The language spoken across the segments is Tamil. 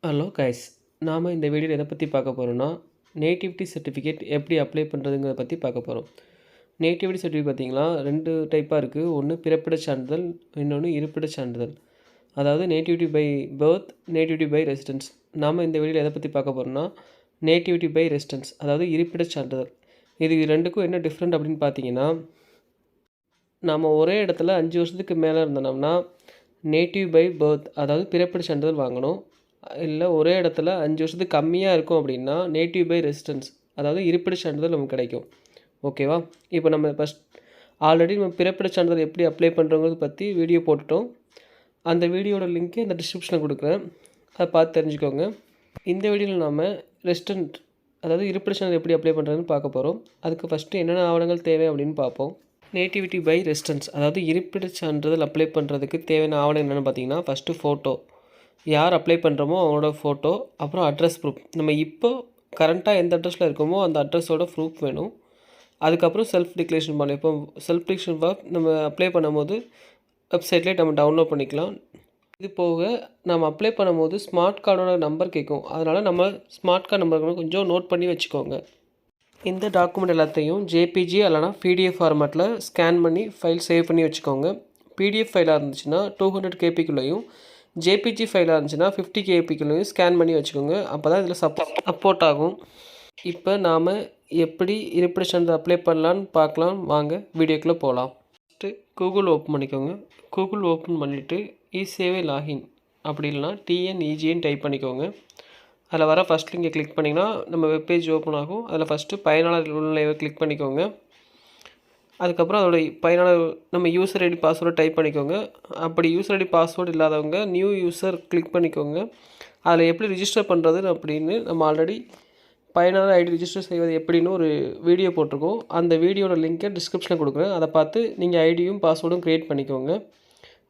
ஹலோ கைஸ், நாம் இந்த வீடியோவில் எதை பற்றி பார்க்க போகிறோம்னா, நேட்டிவிட்டி சர்டிஃபிகேட் எப்படி அப்ளை பண்ணுறதுங்கிறத பற்றி பார்க்க போகிறோம். நேட்டிவிட்டி சர்டிஃபிகேட் பார்த்தீங்கன்னா 2 டைப்பாக இருக்குது. ஒன்று பிறப்பிடச் சான்றிதழ், இன்னொன்று இருப்பிடச் சான்றிதழ். அதாவது nativity by birth, nativity by residence. நாம் இந்த வீடியோவில் எதை பற்றி பார்க்க போகிறோம்னா, நேட்டிவிட்டி பை ரெசிடென்ஸ், அதாவது இருப்பிடச் சான்றிதழ். இது ரெண்டுக்கும் என்ன டிஃப்ரெண்ட் அப்படின்னு பார்த்தீங்கன்னா, நாம் ஒரே இடத்துல 5 வருஷத்துக்கு மேலே இருந்தோம்னா நேட்டிவ் பை பர்த், அதாவது பிறப்பிடச் சான்றிதழ் வாங்கணும். இல்லை ஒரே இடத்துல 5 வருஷத்துக்கு கம்மியாக இருக்கும் அப்படின்னா நேட்டிவ் பை ரெசிடென்ஸ், அதாவது இருப்பிடச் சான்றிதழ் நமக்கு கிடைக்கும். ஓகேவா? இப்போ நம்ம ஆல்ரெடி நம்ம பிறப்பிடச் சான்றிதழ் எப்படி அப்ளை பண்ணுறோங்கிறத பற்றி வீடியோ போட்டுட்டோம். அந்த வீடியோட லிங்க்கு இந்த டிஸ்கிரிப்ஷனில் கொடுக்குறேன், அதை பார்த்து தெரிஞ்சுக்கோங்க. இந்த வீடியோவில் நாம் ரெசிடென்ட், அதாவது இருப்பிடச் சான்றிதழ் எப்படி அப்ளை பண்ணுறதுன்னு பார்க்க போகிறோம். அதுக்கு ஃபஸ்ட்டு என்னென்ன ஆவணங்கள் தேவை அப்படின்னு பார்ப்போம். நேட்டிவிட்டி பை ரெசிடென்ஸ், அதாவது இருப்பிடச் சான்றிதழ் அப்ளை பண்ணுறதுக்கு தேவையான ஆவணம் என்னென்னு பார்த்தீங்கன்னா, ஃபஸ்ட்டு ஃபோட்டோ, யார் அப்ளை பண்ணுறோமோ அவங்களோட ஃபோட்டோ, அப்புறம் அட்ரஸ் ப்ரூஃப், நம்ம இப்போ கரண்ட்டாக எந்த அட்ரஸில் இருக்கோமோ அந்த அட்ரஸோட ப்ரூஃப் வேணும். அதுக்கப்புறம் செல்ஃப் டிக்ளரேஷன் பண்ணணும். இப்போ செல்ஃப் டிக்ளரேஷன் ஃபார்ம் நம்ம அப்ளை பண்ணும்போது வெப்சைட்லேயே நம்ம டவுன்லோட் பண்ணிக்கலாம். இது போக நம்ம அப்ளை பண்ணும்போது ஸ்மார்ட் கார்டோட நம்பர் கேட்கும். அதனால் நம்ம ஸ்மார்ட் கார்டு நம்பர் கொஞ்சம் நோட் பண்ணி வச்சுக்கோங்க. இந்த டாக்குமெண்ட் எல்லாத்தையும் ஜேபிஜி இல்லைனா பிடிஎஃப் ஃபார்மேட்டில் ஸ்கேன் பண்ணி ஃபைல் சேவ் பண்ணி வச்சுக்கோங்க. பிடிஎஃப் ஃபைலாக இருந்துச்சுன்னா 200 கேபிக்குள்ளேயும், ஜேபிஜி ஃபைலாக இருந்துச்சுன்னா 50 கேபிக்குள்ளேயும் ஸ்கேன் பண்ணி வச்சுக்கோங்க. அப்போ தான் இதில் சப்போர்ட் ஆகும். இப்போ நாம் எப்படி இருப்பிடச் சான்றிதழ் அப்ளை பண்ணலான்னு பார்க்கலாம். வாங்க வீடியோக்குள்ளே போகலாம். ஃபஸ்ட்டு கூகுள் ஓப்பன் பண்ணிக்கோங்க. கூகுள் ஓப்பன் பண்ணிவிட்டு இசேவை லாகின் அப்படி இல்லைனா டிஎன்இஜின்னு டைப் பண்ணிக்கோங்க. அதில் வர ஃபஸ்ட் லிங்கை கிளிக் பண்ணிங்கன்னா நம்ம வெப்பேஜ் ஓப்பன் ஆகும். அதில் ஃபஸ்ட்டு பயனாளர் உள்நுழைவை கிளிக் பண்ணிக்கோங்க. அதுக்கப்புறம் அதோட பயனாளர் நம்ம யூசர் ஐடி பாஸ்வேர்டு டைப் பண்ணிக்கோங்க. அப்படி யூசர் ஐடி பாஸ்வேர்டு இல்லாதவங்க நியூ யூசர் கிளிக் பண்ணிக்கோங்க. அதில் எப்படி ரிஜிஸ்டர் பண்ணுறது அப்படின்னு நம்ம ஆல்ரெடி பயனாளர் ஐடி ரிஜிஸ்டர் செய்வது எப்படின்னு ஒரு வீடியோ போட்டிருக்கோம். அந்த வீடியோட லிங்க்கை டிஸ்கிரிப்ஷனில் கொடுக்குறேன். அதை பார்த்து நீங்கள் ஐடியும் பாஸ்வேர்டும் க்ரியேட் பண்ணிக்கோங்க.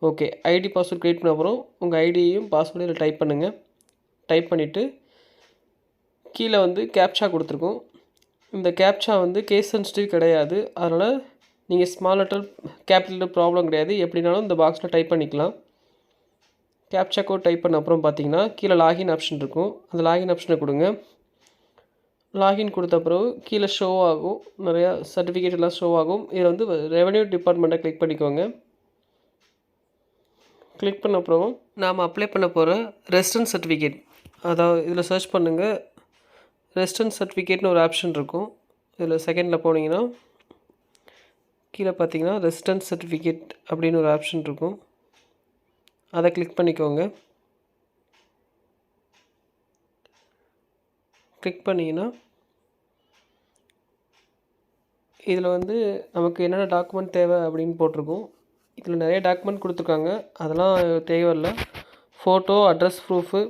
ஓகே, ஐடி பாஸ்வேர்டு க்ரியேட் பண்ண அப்புறம் உங்கள் ஐடியையும் பாஸ்வேர்டும் இதில் டைப் பண்ணுங்கள். டைப் பண்ணிவிட்டு கீழே கேப்சா கொடுத்துருக்கோம். இந்த கேப்சா கேஸ் சென்சிட்டிவ் கிடையாது. அதனால் நீங்கள் ஸ்மால் லெட்டர் கேபிட்டல் ப்ராப்ளம் கிடையாது. எப்படினாலும் இந்த பாக்ஸில் டைப் பண்ணிக்கலாம். கேப்சா கோட் டைப் பண்ண அப்புறம் பார்த்தீங்கன்னா கீழே லாகின் ஆப்ஷன் இருக்கும். அந்த லாகின் ஆப்ஷனை கொடுங்க. லாகின் கொடுத்த பிறகு கீழே ஷோ ஆகும், நிறையா சர்டிஃபிகேட் எல்லாம் ஷோ ஆகும். இதில் ரெவென்யூ டிபார்ட்மெண்ட்டை கிளிக் பண்ணிக்கோங்க. கிளிக் பண்ண அப்புறம் நாம் அப்ளை பண்ண போகிற ரெசிடென்ஸ் சர்டிஃபிகேட், அதாவது இதில் சர்ச் பண்ணுங்கள். ரெசிடென்ஸ் சர்டிஃபிகேட்னு ஒரு ஆப்ஷன் இருக்கும். இதில் செகண்டில் போனீங்கன்னா கீழே பார்த்தீங்கன்னா ரெசிடென்ஸ் சர்டிஃபிகேட் அப்படின்னு ஒரு ஆப்ஷன் இருக்கும். அதை கிளிக் பண்ணிக்கோங்க. கிளிக் பண்ணிங்கன்னா இதில் நமக்கு என்னென்ன டாக்குமெண்ட் தேவை அப்படின்னு போட்டிருக்கோம். இதில் நிறைய டாக்குமெண்ட் கொடுத்துருக்காங்க, அதெல்லாம் தேவையில்லை. ஃபோட்டோ, அட்ரஸ் ப்ரூஃபு,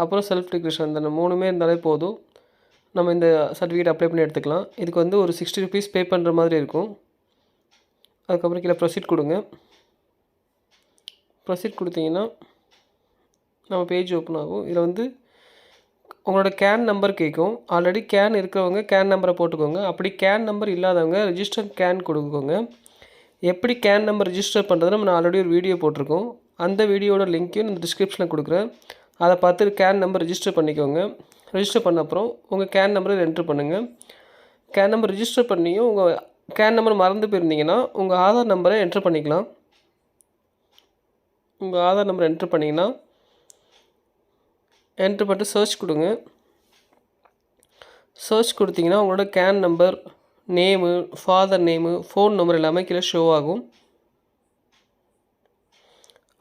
அப்புறம் செல்ஃப் டிக்ளரேஷன், இந்த 3மே இருந்தாலே போதும். நம்ம இந்த சர்டிஃபிகேட் அப்ளை பண்ணி எடுத்துக்கலாம். இதுக்கு ஒரு 60 ருபீஸ் பே பண்ணுற மாதிரி இருக்கும். அதுக்கப்புறம் கீழே ப்ரொசீட் கொடுங்க. ப்ரொசீட் கொடுத்தீங்கன்னா நம்ம பேஜ் ஓப்பன் ஆகும். இதில் உங்களோட கேன் நம்பர் கேட்கும். ஆல்ரெடி கேன் இருக்கிறவங்க கேன் நம்பரை போட்டுக்கோங்க. அப்படி கேன் நம்பர் இல்லாதவங்க ரிஜிஸ்டர் கேன் கொடுக்குங்க. எப்படி கேன் நம்பர் ரிஜிஸ்டர் பண்ணுறதுன்னு நம்ம ஆல்ரெடி ஒரு வீடியோ போட்டிருக்கோம். அந்த வீடியோட லிங்க்கையும் இந்த டிஸ்கிரிப்ஷனில் கொடுக்குறேன். அதை பார்த்து கேன் நம்பர் ரிஜிஸ்டர் பண்ணிக்கோங்க. ரிஜிஸ்டர் பண்ண அப்புறம் உங்கள் கேன் நம்பரை என்ட்ரு பண்ணுங்கள். கேன் நம்பர் ரிஜிஸ்டர் பண்ணியும் உங்கள் கேன் நம்பர் மறந்து போயிருந்தீங்கன்னா உங்கள் ஆதார் நம்பரை என்ட்ரு பண்ணிக்கலாம். உங்கள் ஆதார் நம்பர் என்ட்ரு பண்ணிங்கன்னா என்ட்ரு பண்ணிட்டு சர்ச் கொடுங்க. சர்ச் கொடுத்தீங்கன்னா உங்களோட can number, name, father name, phone number எல்லாமே கீழே ஷோ ஆகும்.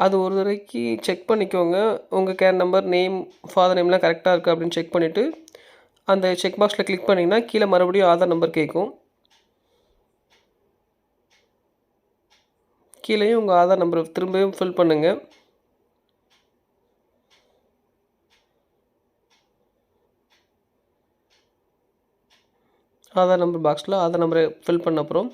அது ஒரு தடவைக்கு செக் பண்ணிக்கோங்க. உங்கள் கேன் நம்பர், நேம், ஃபாதர் நேம்லாம் கரெக்டாக இருக்குது அப்படின்னு செக் பண்ணிவிட்டு அந்த செக் பாக்ஸில் கிளிக் பண்ணிங்கன்னா கீழே மறுபடியும் ஆதார் நம்பர் கேட்கும். கீழேயும் உங்கள் ஆதார் நம்பரை திரும்பவும் ஃபில் பண்ணுங்கள். ஆதார் நம்பர் பாக்ஸில் ஆதார் நம்பரை ஃபில் பண்ண அப்புறம்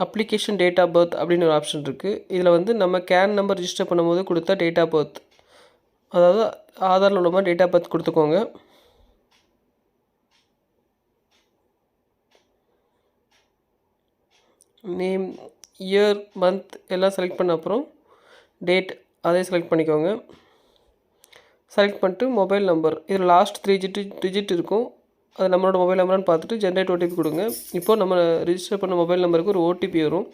அப்ளிகேஷன் டேட் ஆஃப் பர்த் அப்படின்னு ஒரு ஆப்ஷன் இருக்குது. இதில் நம்ம கேன் நம்பர் ரிஜிஸ்டர் பண்ணும்போது கொடுத்த டேட் ஆஃப் பர்த், அதாவது ஆதாரில் உள்ள மாதிரி டேட் ஆஃப் பர்த் கொடுத்துக்கோங்க. நேம், இயர், மந்த் எல்லாம் செலக்ட் பண்ண அப்புறம் டேட் அதே செலக்ட் பண்ணிக்கோங்க. செலக்ட் பண்ணிட்டு மொபைல் நம்பர் இதில் லாஸ்ட் 3 டிஜிட் இருக்கும், அது நம்மளோட மொபைல் நம்பரான்னு பார்த்துட்டு ஜென்ரேட் ஓடிபி கொடுங்க. இப்போது நம்ம ரிஜிஸ்டர் பண்ண மொபைல் நம்பருக்கு ஒரு ஓடிபி வரும்.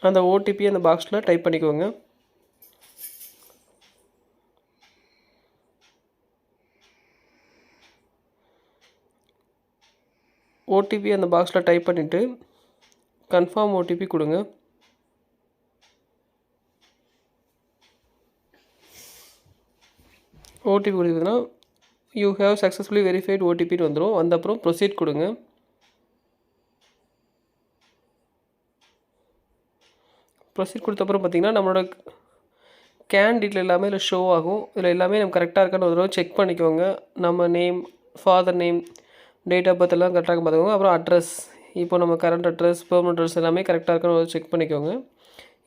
அந்த ஓடிபியை அந்த பாக்ஸில் டைப் பண்ணிக்கோங்க. ஓடிபி அந்த பாக்ஸில் டைப் பண்ணிவிட்டு கன்ஃபார்ம் ஓடிபி கொடுங்க. ஓடிபி கொடுத்ததுன்னா யூ ஹேவ் சக்ஸஸ்ஃபுல்லி வெரிஃபைட் ஓடிபின்னு வந்துடும். வந்த அப்புறம் ப்ரொசீட் கொடுங்க. ப்ரொசீட் கொடுத்த அப்புறம் பார்த்திங்கன்னா நம்மளோட கேன் டீட்டெயில் எல்லாமே இதில் ஷோ ஆகும். இதில் எல்லாமே நம்ம கரெக்டாக இருக்கான்னு ஒரு தடவை செக் பண்ணிக்கோங்க. நம்ம name, father name, date of birth எல்லாம் கரெக்டாக பார்த்துக்கோங்க. அப்புறம் அட்ரஸ், இப்போ நம்ம கரண்ட் அட்ரஸ், பெர்மனன்ட் அட்ரஸ் எல்லாமே கரெக்டாக இருக்கான்னு ஒரு செக் பண்ணிக்கோங்க.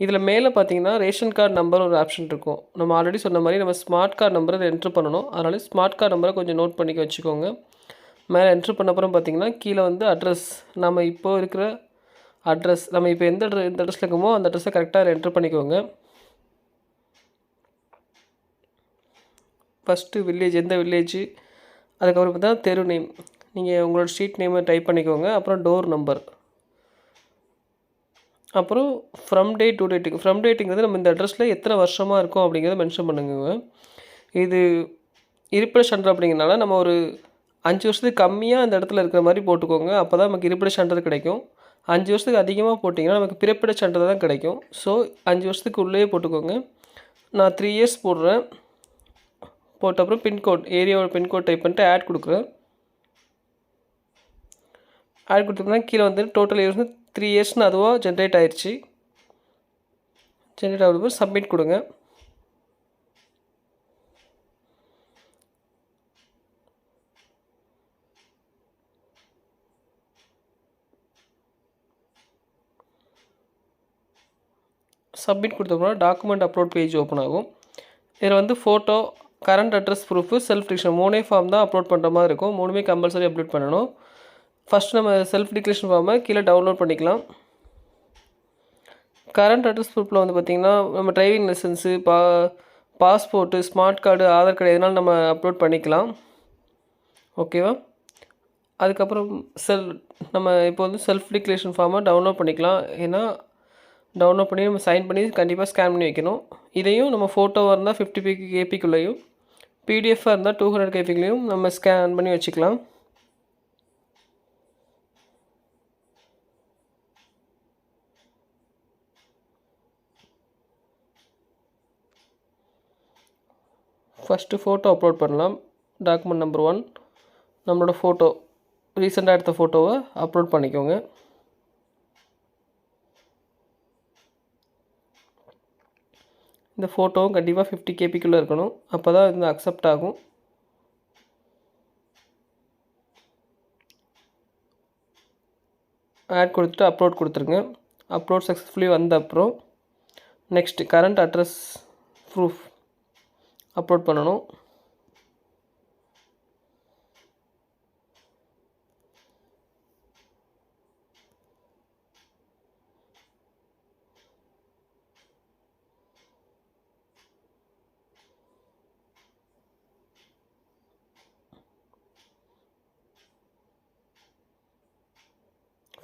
இதில் மேலே பார்த்தீங்கன்னா ரேஷன் கார்டு நம்பர் ஒரு ஆப்ஷன் இருக்கும். நம்ம ஆல்ரெடி சொன்ன மாதிரி நம்ம ஸ்மார்ட் கார்டு நம்பரை இதை என்ட்ரு பண்ணணும். அதனால் ஸ்மார்ட் கார்டு நம்பரை கொஞ்சம் நோட் பண்ணிக்க வச்சுக்கோங்க. மேலே என்ட்ரு பண்ண அப்புறம் பார்த்திங்கன்னா கீழே வந்து அட்ரஸ், நம்ம இப்போ இருக்கிற அட்ரஸ், நம்ம இப்போ எந்த அட்ரஸில் இருக்கோமோ அந்த அட்ரஸை கரெக்டாக என்ட்ரு பண்ணிக்கோங்க. ஃபஸ்ட்டு வில்லேஜ், எந்த வில்லேஜ், அதுக்கப்புறம் பார்த்தா தெரு நேம், நீங்கள் உங்களோட ஸ்ட்ரீட் நேமை டைப் பண்ணிக்கோங்க. அப்புறம் டோர் நம்பர், அப்புறம் ஃப்ரம் டேட் டு டேட்டுக்கு, ஃப்ரம் டேட்டுங்கிறது நம்ம இந்த அட்ரஸில் எத்தனை வருஷமாக இருக்கும் அப்படிங்கிறத மென்ஷன் பண்ணுங்க. இது இருப்பிட சான்று அப்படிங்கிறனால நம்ம ஒரு 5 வருஷத்துக்கு கம்மியாக அந்த இடத்துல இருக்கிற மாதிரி போட்டுக்கோங்க. அப்போ தான் நமக்கு இருப்பிட சான்றிதழ் கிடைக்கும். 5 வருஷத்துக்கு அதிகமாக போட்டிங்கன்னா நமக்கு பிறப்பிட சான்றிதழ் தான் கிடைக்கும். ஸோ 5 வருஷத்துக்கு உள்ளே போட்டுக்கோங்க. நான் 3 இயர்ஸ் போடுறேன். போட்ட அப்புறம் பின்கோட், ஏரியாவோட பின்கோட் டைப் பண்ணிட்டு ஆட் கொடுக்குறேன். ஆட் கொடுத்தோம்னா கீழே வந்து டோட்டல் இயர்ஸ் 3 இயர்ஸ்னு அதுவாக ஜென்ரேட் ஆயிடுச்சு. ஜென்ரேட் ஆகுது சப்மிட் கொடுங்க. சப்மிட் கொடுத்தோம்னா டாக்குமெண்ட் அப்லோட் பேஜ் ஓப்பன் ஆகும். இதில் வந்து photo, current address proof, self declaration 3 form தான் அப்லோட் பண்ணுற மாதிரி இருக்கும். 3மே கம்பல்சரி அப்லோட் பண்ணணும். ஃபஸ்ட்டு நம்ம செல்ஃப் டிக்ளரேஷன் ஃபார்மை கீழே டவுன்லோட் பண்ணிக்கலாம். கரண்ட் அட்ரஸ் ப்ரூஃபில் வந்து பார்த்திங்கன்னா நம்ம driving licence, passport, smart card, Aadhaar card எதனாலும் நம்ம அப்லோட் பண்ணிக்கலாம். ஓகேவா? அதுக்கப்புறம் நம்ம இப்போ வந்து செல்ஃப் டிக்ளரேஷன் ஃபார்மை டவுன்லோட் பண்ணிக்கலாம். ஏன்னா டவுன்லோட் பண்ணி நம்ம சைன் பண்ணி கண்டிப்பாக ஸ்கேன் பண்ணி வைக்கணும். இதையும் நம்ம ஃபோட்டோவாக இருந்தால் 50 கேபிக்குள்ளேயும், பிடிஎஃபாக இருந்தால் 200 கேபிக்குள்ளேயும் நம்ம ஸ்கேன் பண்ணி வச்சுக்கலாம். ஃபஸ்ட்டு ஃபோட்டோ அப்லோட் பண்ணலாம். டாக்குமெண்ட் நம்பர் 1 நம்மளோட ஃபோட்டோ, ரீசெண்டாக எடுத்த ஃபோட்டோவை அப்லோட் பண்ணிக்கோங்க. இந்த ஃபோட்டோவும் கண்டிப்பாக 50 கேபிக்குள்ளே இருக்கணும். அப்போ தான் இது அக்செப்ட் ஆகும். ஆட் கொடுத்துட்டு அப்லோட் கொடுத்துருங்க. அப்லோட் சக்ஸஸ்ஃபுல்லி வந்த அப்புறம் next current address proof upload பண்ணணும்.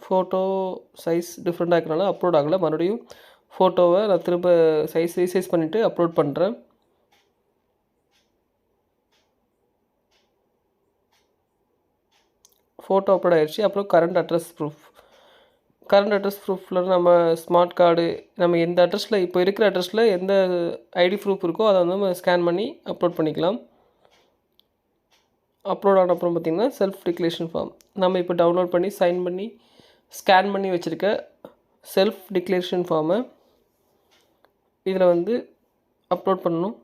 ஃபோட்டோ சைஸ் டிஃப்ரெண்ட்டாக இருக்கிறனால அப்லோட் ஆகலை. மறுபடியும் ஃபோட்டோவை நான் திரும்ப ரீசைஸ் பண்ணிவிட்டு அப்லோட் பண்ணுறேன். ஃபோட்டோ அப்லோட் ஆகிடுச்சு. அப்புறம் கரண்ட் அட்ரஸ் ப்ரூஃபில் நம்ம ஸ்மார்ட் கார்டு, நம்ம எந்த அட்ரஸில் இப்போ இருக்கிற அட்ரஸில் எந்த ஐடி ப்ரூஃப் இருக்கோ அதை வந்து நம்ம ஸ்கேன் பண்ணி அப்லோட் பண்ணிக்கலாம். அப்லோட் ஆன அப்புறம் பார்த்திங்கன்னா செல்ஃப் டிக்ளரேஷன் ஃபார்ம் நம்ம இப்போ டவுன்லோட் பண்ணி சைன் பண்ணி ஸ்கேன் பண்ணி வச்சுருக்க செல்ஃப் டிக்ளரேஷன் ஃபார்மை இதில் வந்து அப்லோட் பண்ணணும்.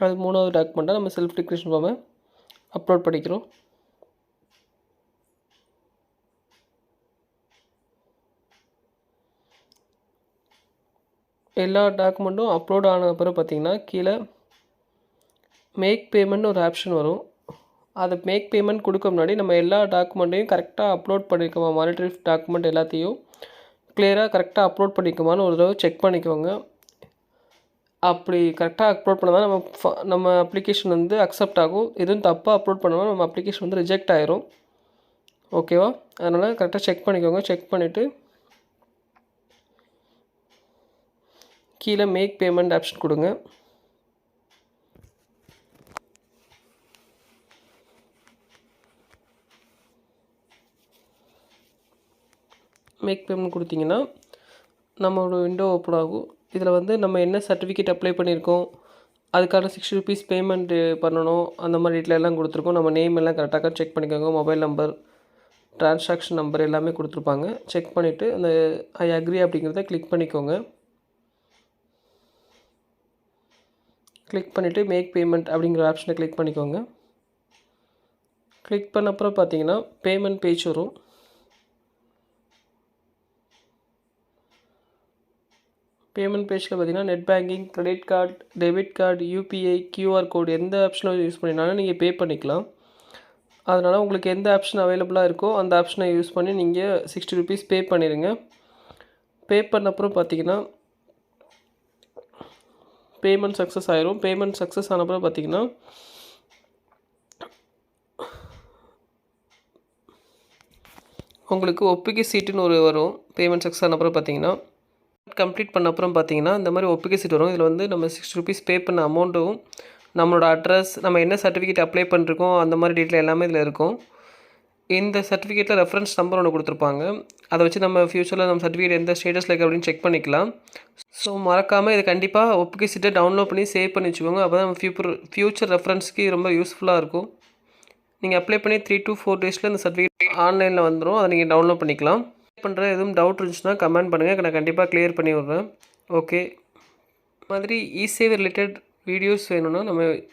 அது 3வது டாக்குமெண்ட்டாக நம்ம செல்ஃப் டிக்ளரேஷன் ஃபார்மை அப்லோட் பண்ணிக்கிறோம். எல்லா டாக்குமெண்ட்டும் அப்லோட் ஆன அப்புறம் பார்த்திங்கன்னா கீழே மேக் பேமெண்ட்னு ஒரு ஆப்ஷன் வரும். அதை மேக் பேமெண்ட் கொடுக்க முன்னாடி நம்ம எல்லா டாக்குமெண்ட்டையும் கரெக்டாக அப்லோட் பண்ணிக்கோமா, மானிட்டரி டாக்குமெண்ட் எல்லாத்தையும் கிளியராக கரெக்டாக அப்லோட் பண்ணிக்கோமான்னு ஒரு தடவை செக் பண்ணிக்கோங்க. அப்படி கரெக்டாக அப்லோட் பண்ணால் தான் நம்ம அப்ளிகேஷன் வந்து அக்செப்ட் ஆகும். எதுவும் தப்பாக அப்லோட் பண்ணோம்னா நம்ம அப்ளிகேஷன் வந்து ரிஜெக்ட் ஆயிரும். ஓகேவா? அதனால் கரெக்டாக செக் பண்ணிக்கோங்க. செக் பண்ணிவிட்டு கீழே மேக் பேமெண்ட் ஆப்ஷன் கொடுங்க. மேக் பேமெண்ட் கொடுத்தீங்கன்னா நம்மளோட விண்டோ ஓப்பன் ஆகும். இதில் வந்து நம்ம என்ன சர்டிஃபிகேட் அப்ளை பண்ணியிருக்கோம், அதுக்கான ₹60 பேமெண்ட்டு பண்ணணும், அந்த மாதிரி டீட்டெயில் எல்லாம் கொடுத்துருக்கோம். நம்ம நேம் எல்லாம் கரெக்டாக செக் பண்ணிக்கோங்க. மொபைல் நம்பர், ட்ரான்சாக்ஷன் நம்பர் எல்லாமே கொடுத்துருப்பாங்க. செக் பண்ணிவிட்டு அந்த ஐ அக்ரி அப்படிங்கிறத கிளிக் பண்ணிக்கோங்க. கிளிக் பண்ணிவிட்டு மேக் பேமெண்ட் அப்படிங்கிற ஆப்ஷனை கிளிக் பண்ணிக்கோங்க. கிளிக் பண்ண அப்புறம் பார்த்தீங்கன்னா பேமெண்ட் பேஜ் வரும். பேமெண்ட் பேஜில் பார்த்தீங்கன்னா net banking, credit card, debit card, UPI, QR code எந்த ஆப்ஷனை யூஸ் பண்ணினாலும் நீங்கள் பே பண்ணிக்கலாம். அதனால் உங்களுக்கு எந்த ஆப்ஷன் அவைலபிளாக இருக்கோ அந்த ஆப்ஷனை யூஸ் பண்ணி நீங்கள் ₹60 பே பண்ணிடுங்க. பே பண்ண அப்புறம் பார்த்தீங்கன்னா பேமெண்ட் சக்ஸஸ் ஆயிரும். பேமெண்ட் சக்ஸஸ் ஆன அப்புறம் பார்த்தீங்கன்னா உங்களுக்கு ஒப்புகை சீட்டுன்னு ஒரு வரும். பேமெண்ட் சக்ஸஸ் ஆன அப்புறம் பார்த்தீங்கன்னா கம்ப்ளீட் பண்ண அப்புறம் பார்த்தீங்கன்னா இந்த மாதிரி ஒப்புகை சீட் வரும். இதில் வந்து நம்ம ₹60 பே பண்ண அமௌண்ட்டும், நம்மளோட அட்ரஸ், நம்ம என்ன சர்டிஃபிகேட் அப்ளை பண்ணிருக்கோம் அந்த மாதிரி டீட்டெயில் எல்லாமே இதில் இருக்கும். இந்த சர்டிஃபிகேட்டில் ரெஃபரன்ஸ் நம்பர் ஒன்று கொடுத்துருப்பாங்க. அதை வச்சு நம்ம ஃப்யூச்சரில் நம்ம சர்டிஃபிகேட் எந்த ஸ்டேட்டஸில் இருக்குது அப்படின்னு செக் பண்ணிக்கலாம். ஸோ மறக்காமல் இதை கண்டிப்பாக ஒப்புகை சீட்டை டவுன்லோட் பண்ணி சேவ் பண்ணி வச்சுக்கோங்க. அப்போ தான் நம்ம ஃப்யூச்சர் ரெஃபரன்ஸ்க்கு ரொம்ப யூஸ்ஃபுல்லாக இருக்கும். நீங்கள் அப்ளை பண்ணி 3 to 4 டேஸில் இந்த சர்டிஃபிகேட் ஆன்லைனில் வந்துடும். அதை நீங்கள் டவுன்லோட் பண்ணிக்கலாம். பண்ணுற எதுவும் டவுட் இருந்துச்சுன்னா கமெண்ட் பண்ணுங்கள், நான் கண்டிப்பாக கிளியர் பண்ணி விட்றேன். ஓகே, இந்த மாதிரி இசேவை ரிலேட்டட் வீடியோஸ் வேணும்னா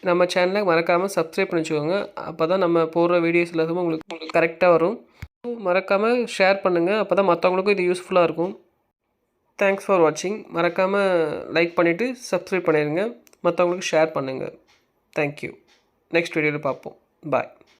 நம்ம சேனலை மறக்காமல் சப்ஸ்கிரைப் பண்ணி வச்சுக்கோங்க. அப்போ தான் நம்ம போடுற வீடியோஸ் எல்லாத்துக்கும் உங்களுக்கு கரெக்டாக வரும். மறக்காமல் ஷேர் பண்ணுங்கள், அப்போ தான் மற்றவங்களுக்கும் இது யூஸ்ஃபுல்லாக இருக்கும். தேங்க்ஸ் ஃபார் வாட்சிங். மறக்காமல் லைக் பண்ணிவிட்டு சப்ஸ்கிரைப் பண்ணிடுங்க, மற்றவங்களுக்கு ஷேர் பண்ணுங்கள். தேங்க்யூ. நெக்ஸ்ட் வீடியோவில் பார்ப்போம். பாய்.